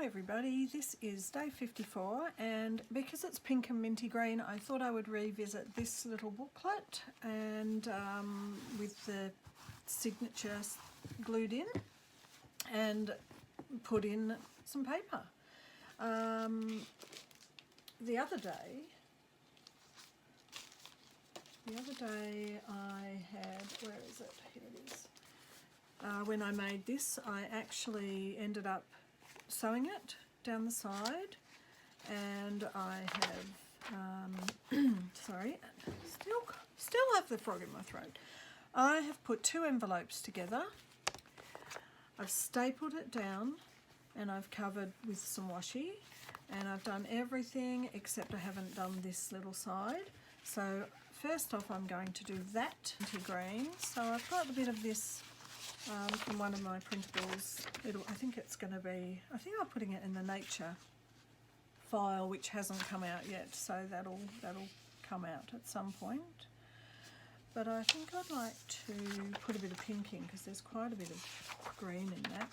Hi everybody, this is day 54, and because it's pink and minty green I thought I would revisit this little booklet and with the signature glued in and put in some paper. The other day I had, where is it? Here it is. When I made this I actually ended up sewing it down the side, and I have sorry, still have the frog in my throat. I have put two envelopes together. I've stapled it down and I've covered with some washi, and I've done everything except I haven't done this little side. So first off I'm going to do that green. So I've got a bit of this from one of my printables. I think I'm putting it in the nature file, which hasn't come out yet, so that'll come out at some point. But I think I'd like to put a bit of pink in because there's quite a bit of green in that.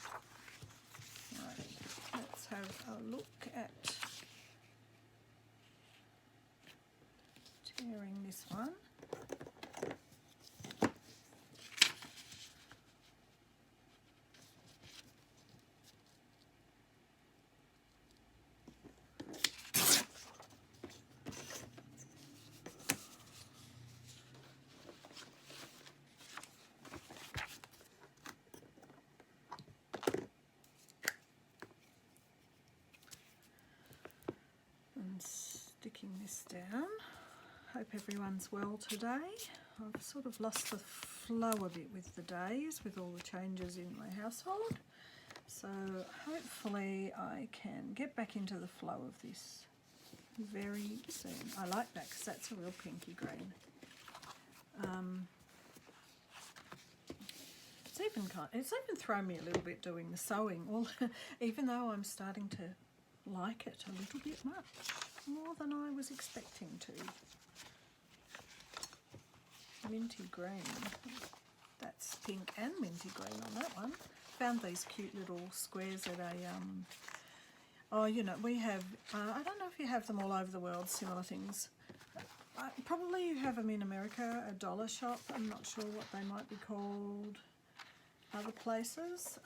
Right, let's have a look at tearing this one. Sticking this down. Hope everyone's well today. I've sort of lost the flow a bit with the days with all the changes in my household, so hopefully I can get back into the flow of this very soon. I like that because that's a real pinky green. It's even thrown me a little bit doing the sewing, even though I'm starting to like it a little bit much, more than I was expecting to. Minty green, that's pink and minty green on that one. Found these cute little squares at a, we have, I don't know if you have them all over the world, similar things. Probably you have them in America, a dollar shop. I'm not sure what they might be called other places.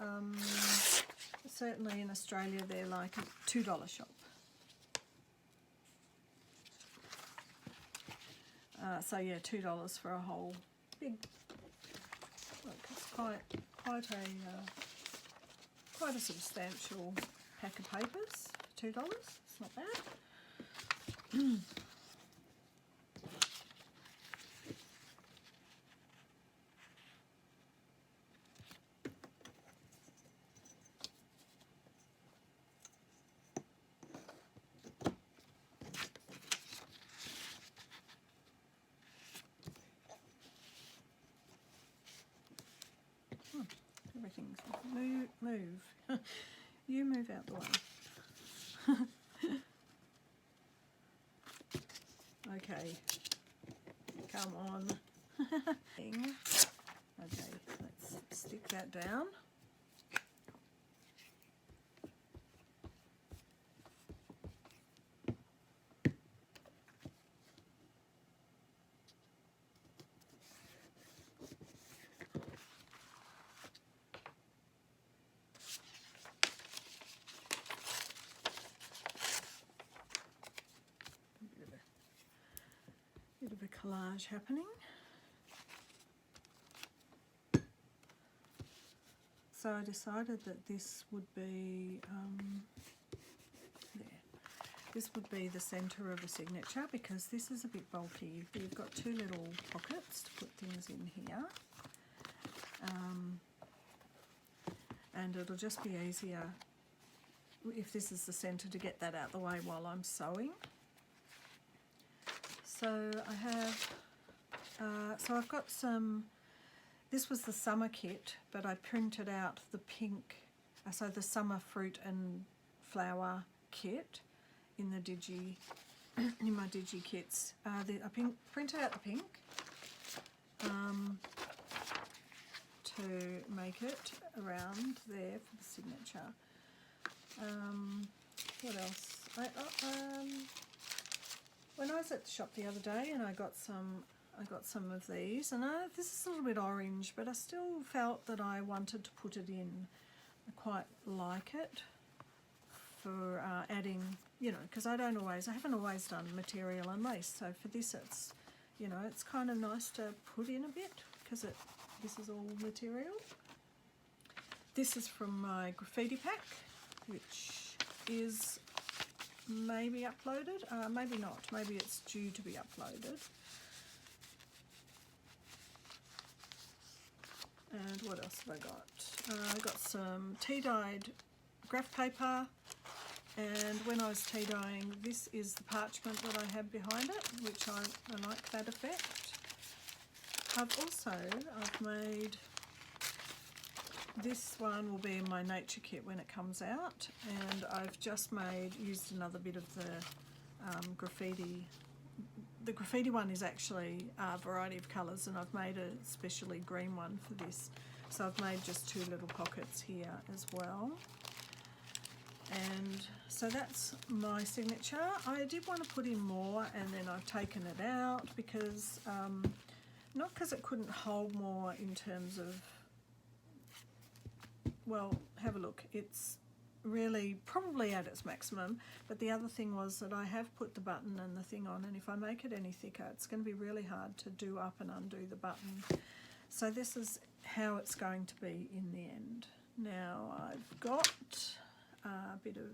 Certainly in Australia they're like a $2 shop. So yeah, $2 for a whole big. Look, it's quite a substantial pack of papers. $2. It's not bad. Everything's move. You move out the way. Okay, come on. Okay, let's stick that down. Bit of a collage happening. So I decided that this would be this would be the centre of a signature, because this is a bit bulky. You've got two little pockets to put things in here, and it'll just be easier if this is the centre to get that out the way while I'm sewing. So I have, so I've got some, this was the summer kit, but I printed out the pink, so the summer fruit and flower kit in the in my Digi kits. I printed out the pink to make it around there for the signature. what else? When I was at the shop the other day and I got some of these, and this is a little bit orange, but I still felt that I wanted to put it in. I quite like it for adding, you know, because I haven't always done material and lace, so for this it's, you know, it's kind of nice to put in a bit because this is all material. This is from my graffiti pack, which is maybe uploaded, maybe not, maybe it's due to be uploaded. And what else have I got? I got some tea-dyed graph paper, and when I was tea-dyeing, this is the parchment that I have behind it, which I like that effect. I've made, this one will be in my nature kit when it comes out, and I've just used another bit of the graffiti. The graffiti one is actually a variety of colours, and I've made a specially green one for this. So I've made just 2 little pockets here as well. And so that's my signature. I did want to put in more, and then I've taken it out because, not because it couldn't hold more in terms of, well, have a look. It's really probably at its maximum, but the other thing was that I have put the button and the thing on, and if I make it any thicker, it's going to be really hard to do up and undo the button. So this is how it's going to be in the end. Now I've got a bit of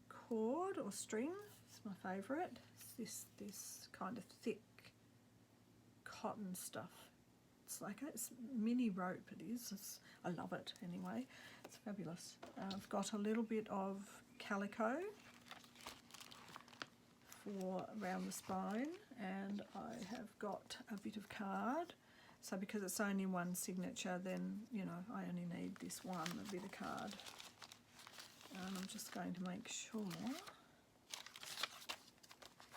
cord or string. It's my favourite. It's this kind of thick cotton stuff. It's like it's mini rope. It is. I love it anyway. It's fabulous. I've got a little bit of calico for around the spine, and I have got a bit of card. So because it's only one signature, then, you know, I only need this one, a bit of card. And I'm just going to make sure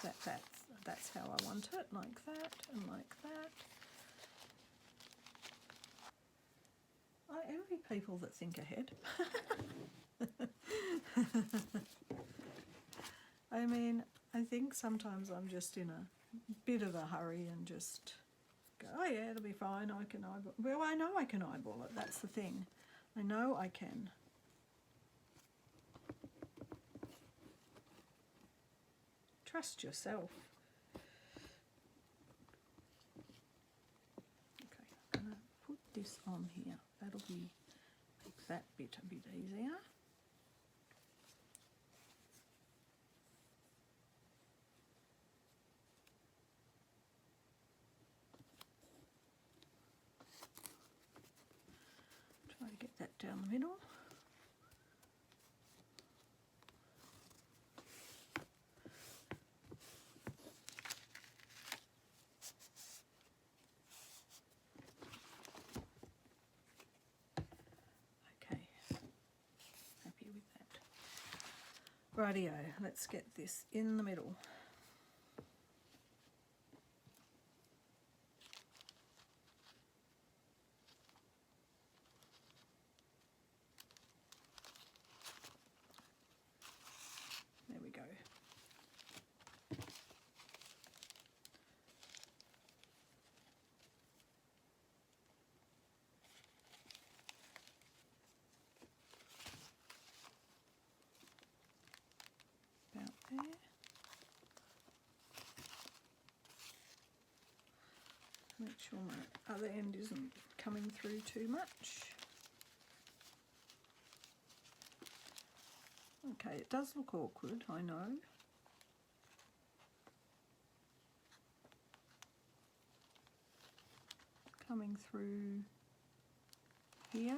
that that's how I want it, like that and like that. I envy people that think ahead. I mean, I think sometimes I'm just in a bit of a hurry and just go, oh yeah, it'll be fine, I can eyeball. Well, I know I can eyeball it, that's the thing. I know I can. Trust yourself. Okay, I'm going to put this on here. That'll make that bit a bit easier. Try to get that down the middle. Rightio, let's get this in the middle. There we go. About there. Make sure my other end isn't coming through too much. Okay, it does look awkward, I know. Coming through here.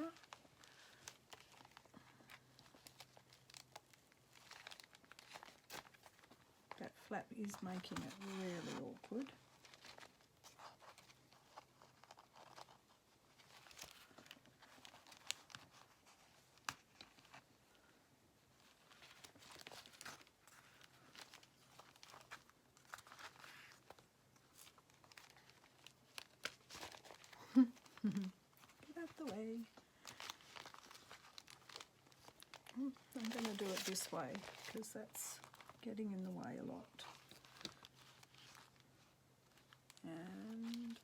That flap is making it really awkward. Get out the way. I'm going to do it this way because that's getting in the way a lot. And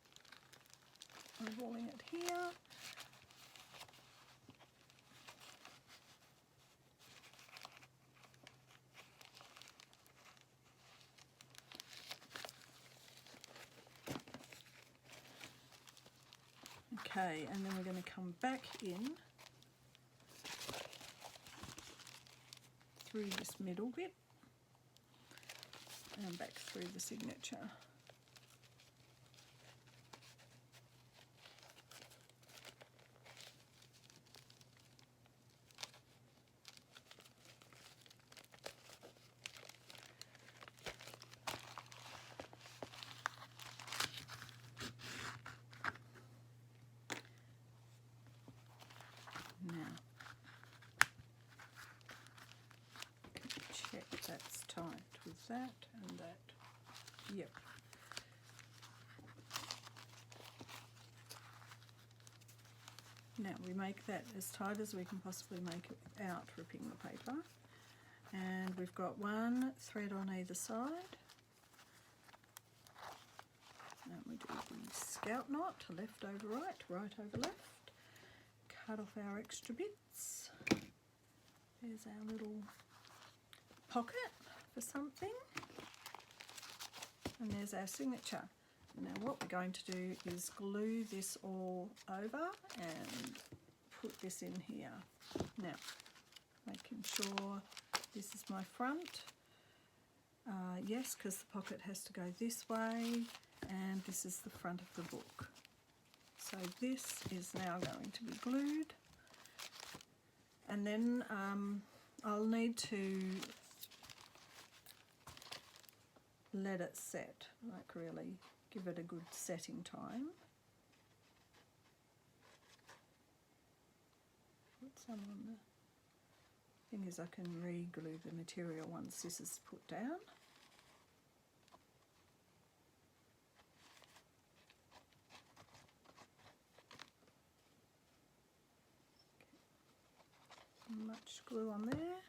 I'm rolling it here. Okay, and then we're going to come back in through this middle bit and back through the signature. Now, check that's tight with that and that. Yep. Now we make that as tight as we can possibly make it without ripping the paper. And we've got one thread on either side. And we do the scout knot, left over right, right over left. Cut off our extra bits. There's our little pocket for something. And there's our signature. Now what we're going to do is glue this all over and put this in here. Now, making sure this is my front. Yes, because the pocket has to go this way, and this is the front of the book. So this is now going to be glued, and then I'll need to let it set, like really give it a good setting time. Put some on the thing is I can re-glue the material once this is put down. Much glue on there.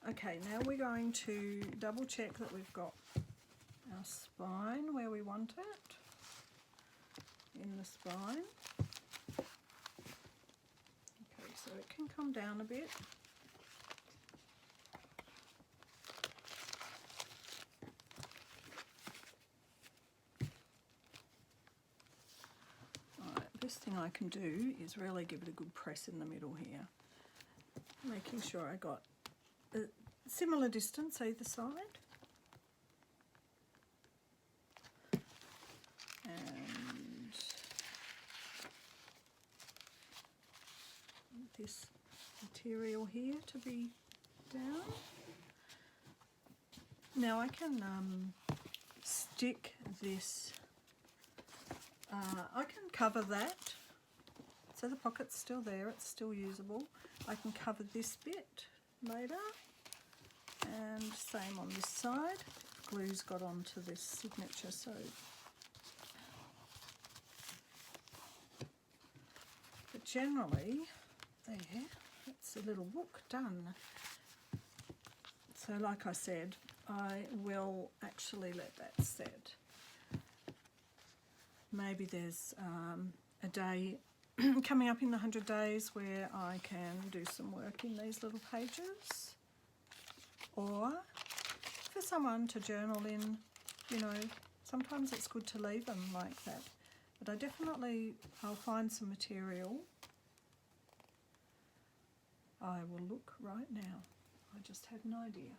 Okay, now we're going to double check that we've got our spine where we want it, in the spine. Okay, so it can come down a bit. Alright, best thing I can do is really give it a good press in the middle here, making sure I got a similar distance either side. And this material here to be down. Now I can stick this, I can cover that so the pocket's still there, it's still usable. I can cover this bit later, and same on this side. Glue's got onto this signature, so but generally there, that's a little book done. So like I said, I will actually let that set. Maybe there's a day coming up in the 100 days where I can do some work in these little pages, or for someone to journal in, you know, sometimes it's good to leave them like that. But I'll find some material. I will look right now. I just had an idea.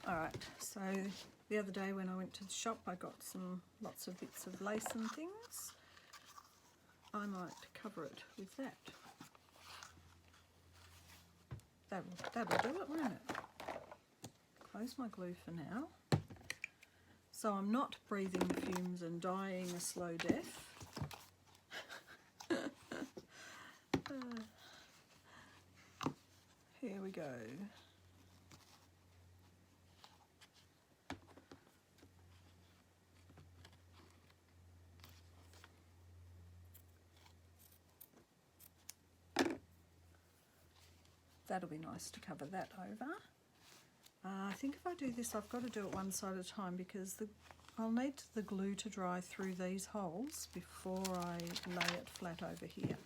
Alright, so the other day when I went to the shop I got lots of bits of lace and things. I might cover it with that. That'll do it, won't it? Close my glue for now. So I'm not breathing fumes and dying a slow death. Here we go. that'll be nice to cover that over. I think if I do this, I've got to do it one side at a time because I'll need the glue to dry through these holes before I lay it flat over here.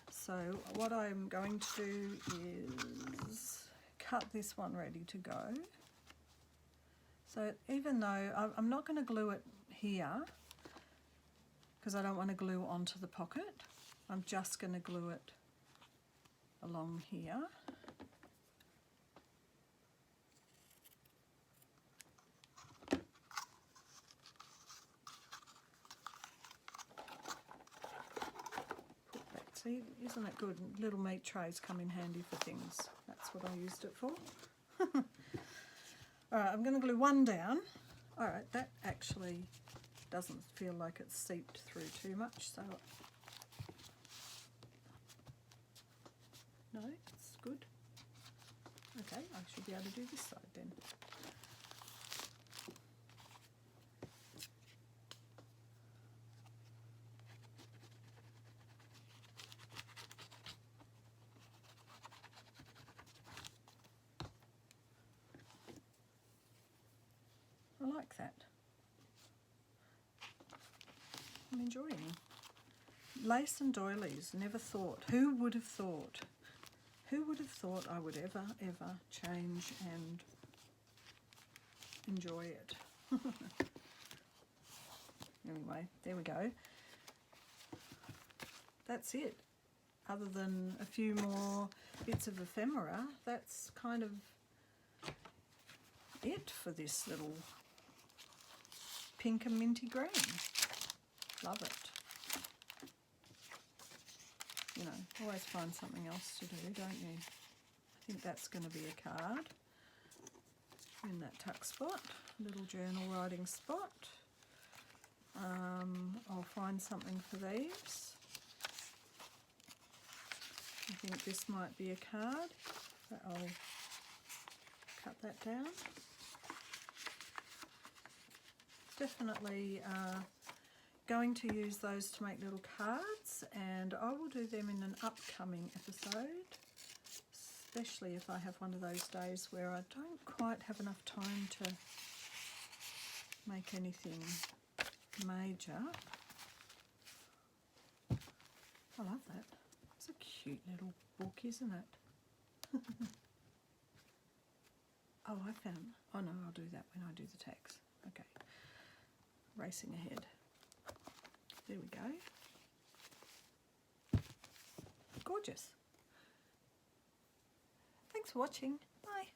So what I'm going to do is cut this one ready to go. So even though I'm not going to glue it here because I don't want to glue onto the pocket, I'm just going to glue it along here. See, isn't it good? Little meat trays come in handy for things. That's what I used it for. Alright, I'm going to glue one down. Alright, that actually doesn't feel like it's seeped through too much, so no, it's good. Okay, I should be able to do this side then. I like that. I'm enjoying lace and doilies. Never thought. Who would have thought? Who would have thought I would ever change and enjoy it? Anyway, there we go. That's it. Other than a few more bits of ephemera, that's kind of it for this little pink and minty green. Love it. You know, always find something else to do, don't you? I think that's going to be a card in that tuck spot, little journal writing spot. I'll find something for these. I think this might be a card. I'll cut that down. Definitely going to use those to make little cards, and I will do them in an upcoming episode, especially if I have one of those days where I don't quite have enough time to make anything major. I love that. It's a cute little book, isn't it? Oh, I found, oh no, I'll do that when I do the text. Okay, racing ahead. There we go. Gorgeous. Thanks for watching. Bye.